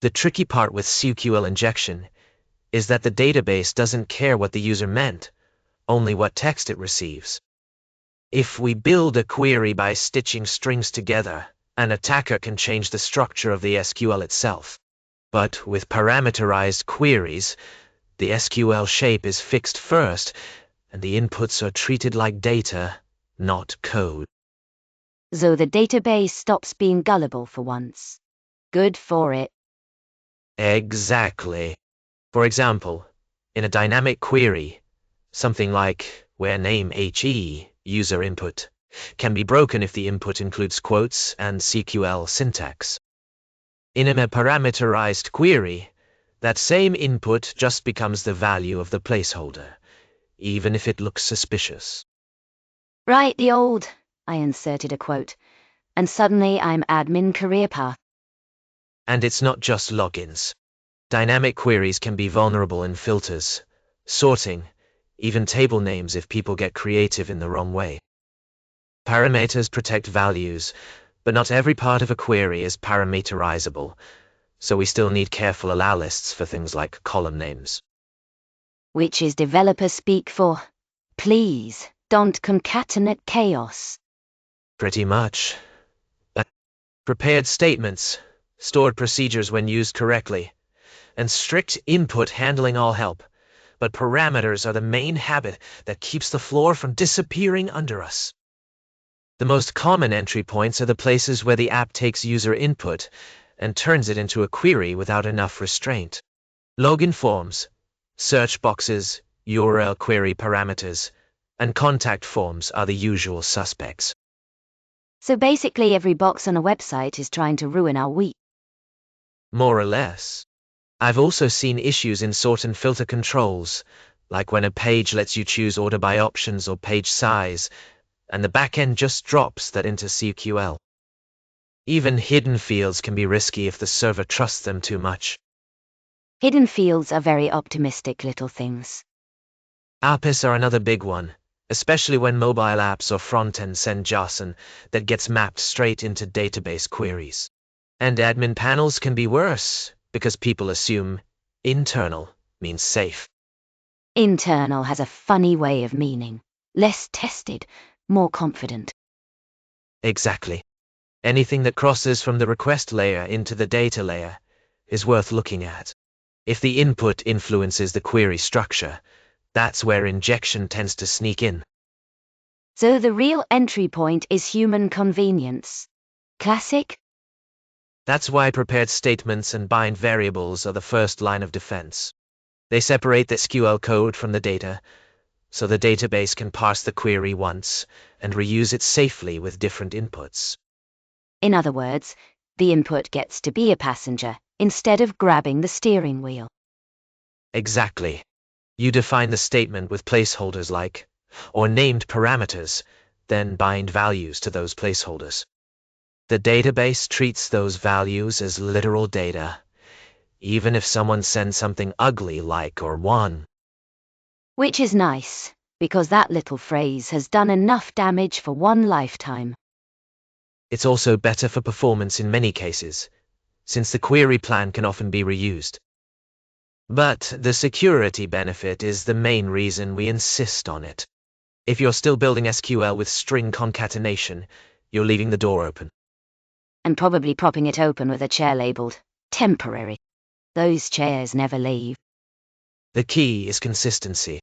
The tricky part with SQL injection is that the database doesn't care what the user meant, only what text it receives. If we build a query by stitching strings together, an attacker can change the structure of the SQL itself. But with parameterized queries, the SQL shape is fixed first, and the inputs are treated like data, not code. So the database stops being gullible for once. Good for it. Exactly. For example, in a dynamic query, something like where name HE, user input, can be broken if the input includes quotes and SQL syntax. In a parameterized query, that same input just becomes the value of the placeholder, even if it looks suspicious. Right, the old, I inserted a quote, and suddenly I'm admin career path. And it's not just logins. Dynamic queries can be vulnerable in filters, sorting, even table names if people get creative in the wrong way. Parameters protect values, but not every part of a query is parameterizable, so we still need careful allow lists for things like column names. Which is developer speak for, please, don't concatenate chaos. Pretty much. Prepared statements, stored procedures when used correctly, and strict input handling all help. But parameters are the main habit that keeps the floor from disappearing under us. The most common entry points are the places where the app takes user input and turns it into a query without enough restraint. Login forms, search boxes, URL query parameters, and contact forms are the usual suspects. So basically every box on a website is trying to ruin our week. More or less. I've also seen issues in sort and filter controls, like when a page lets you choose order by options or page size, and the backend just drops that into SQL. Even hidden fields can be risky if the server trusts them too much. Hidden fields are very optimistic little things. APIs are another big one, especially when mobile apps or front-end send JSON that gets mapped straight into database queries. And admin panels can be worse, because people assume internal means safe. Internal has a funny way of meaning. Less tested, more confident. Exactly. Anything that crosses from the request layer into the data layer is worth looking at. If the input influences the query structure, that's where injection tends to sneak in. So the real entry point is human convenience. Classic? That's why prepared statements and bind variables are the first line of defense. They separate the SQL code from the data, so the database can parse the query once and reuse it safely with different inputs. In other words, the input gets to be a passenger, instead of grabbing the steering wheel. Exactly. You define the statement with placeholders like, or named parameters, then bind values to those placeholders. The database treats those values as literal data, even if someone sends something ugly like or one. Which is nice, because that little phrase has done enough damage for one lifetime. It's also better for performance in many cases, since the query plan can often be reused. But the security benefit is the main reason we insist on it. If you're still building SQL with string concatenation, you're leaving the door open. And probably propping it open with a chair labeled temporary. Those chairs never leave. The key is consistency.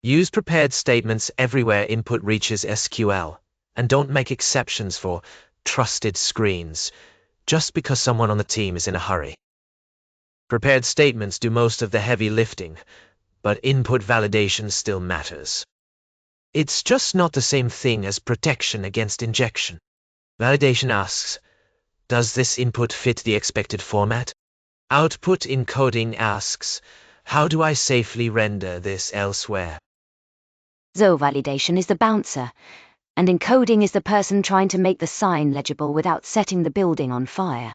Use prepared statements everywhere input reaches SQL, and don't make exceptions for trusted screens, just because someone on the team is in a hurry. Prepared statements do most of the heavy lifting, but input validation still matters. It's just not the same thing as protection against injection. Validation asks, does this input fit the expected format? Output encoding asks, how do I safely render this elsewhere? So validation is the bouncer, and encoding is the person trying to make the sign legible without setting the building on fire.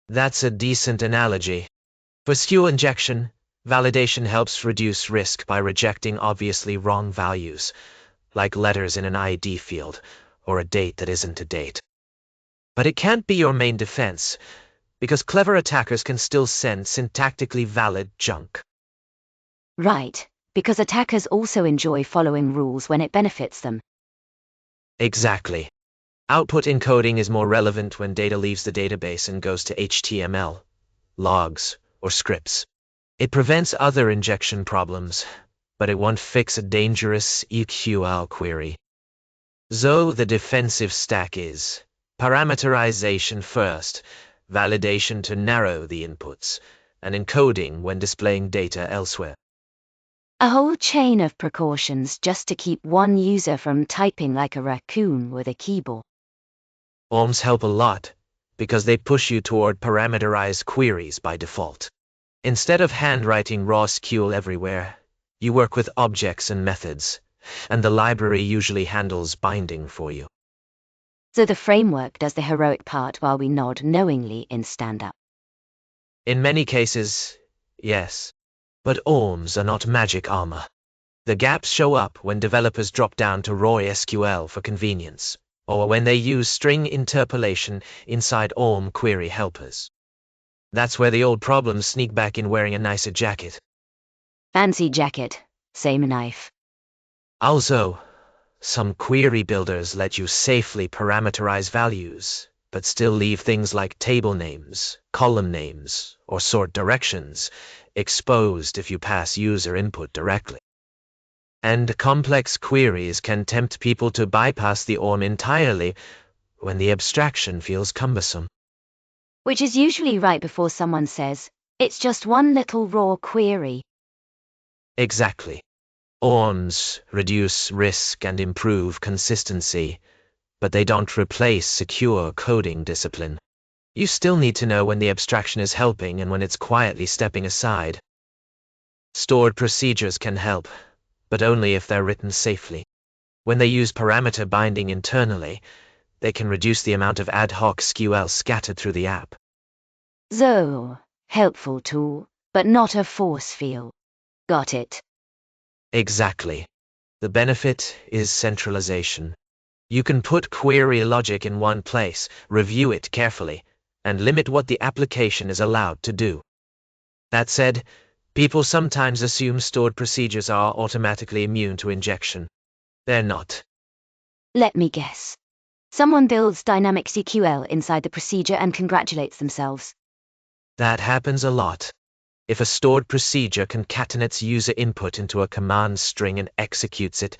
That's a decent analogy. For SQL injection, validation helps reduce risk by rejecting obviously wrong values, like letters in an ID field, or a date that isn't a date. But it can't be your main defense, because clever attackers can still send syntactically valid junk. Right, because attackers also enjoy following rules when it benefits them. Exactly. Output encoding is more relevant when data leaves the database and goes to HTML, logs, or scripts. It prevents other injection problems, but it won't fix a dangerous SQL query. So the defensive stack is parameterization first, validation to narrow the inputs, and encoding when displaying data elsewhere. A whole chain of precautions just to keep one user from typing like a raccoon with a keyboard. ORMs help a lot because they push you toward parameterized queries by default. Instead of handwriting raw SQL everywhere, you work with objects and methods, and the library usually handles binding for you. So the framework does the heroic part while we nod knowingly in stand-up. In many cases, yes. But ORMs are not magic armor. The gaps show up when developers drop down to raw SQL for convenience, or when they use string interpolation inside ORM query helpers. That's where the old problems sneak back in wearing a nicer jacket. Fancy jacket, same knife. Also, some query builders let you safely parameterize values, but still leave things like table names, column names, or sort directions exposed if you pass user input directly. And complex queries can tempt people to bypass the ORM entirely when the abstraction feels cumbersome. Which is usually right before someone says, it's just one little raw query. Exactly. ORMs reduce risk and improve consistency, but they don't replace secure coding discipline. You still need to know when the abstraction is helping and when it's quietly stepping aside. Stored procedures can help, but only if they're written safely. When they use parameter binding internally, they can reduce the amount of ad hoc SQL scattered through the app. So, helpful tool, but not a force field. Got it. Exactly. The benefit is centralization. You can put query logic in one place, review it carefully, and limit what the application is allowed to do. That said, people sometimes assume stored procedures are automatically immune to injection. They're not. Let me guess. Someone builds dynamic SQL inside the procedure and congratulates themselves. That happens a lot. If a stored procedure concatenates user input into a command string and executes it,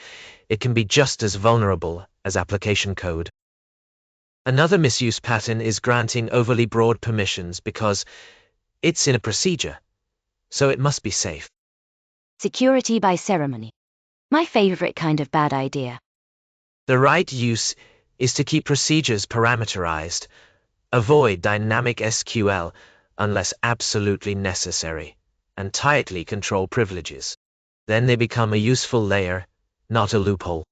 it can be just as vulnerable as application code. Another misuse pattern is granting overly broad permissions because it's in a procedure, so it must be safe. Security by ceremony. My favorite kind of bad idea. The right use is to keep procedures parameterized, avoid dynamic SQL unless absolutely necessary, and tightly control privileges. Then they become a useful layer, not a loophole.